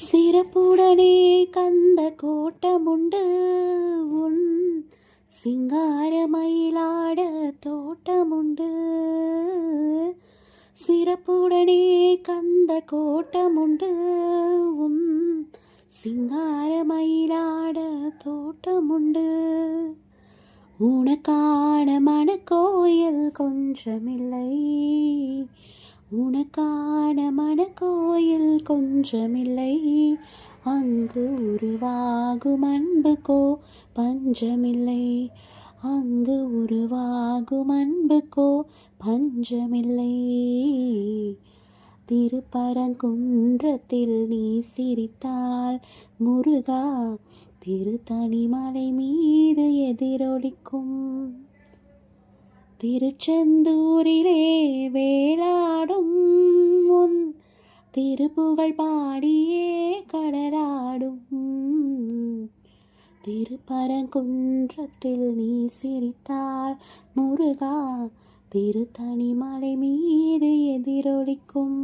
சிறப்புடனே கந்த கோட்டமுண்டு உன் சிங்கார மயிலாட தோட்டமுண்டு. சிறப்புடனே கந்த கோட்டமுண்டு உன் சிங்கார மயிலாட தோட்டமுண்டு. உனக்கான மனக்கோயில் கொஞ்சமில்லை, உனக்கான மனக்கோயில் கொஞ்சமில்லை. அங்கு உருவாகும் அன்புக்கோ பஞ்சமில்லை, அங்கு உருவாகும் அன்புக்கோ பஞ்சமில்லை. திருப்பரங்குன்றத்தில் நீ சிரித்தால் முருகா திருத்தணிமலை மீது எதிரொலிக்கும். திருச்செந்தூரிலே வேலாடும் உன் திருப்புகழ் பாடியே கடலாடும். திருப்பரங்குன்றத்தில் நீ சிரித்தால் முருகா திருத்தணிமலை மீது எதிரொலிக்கும்.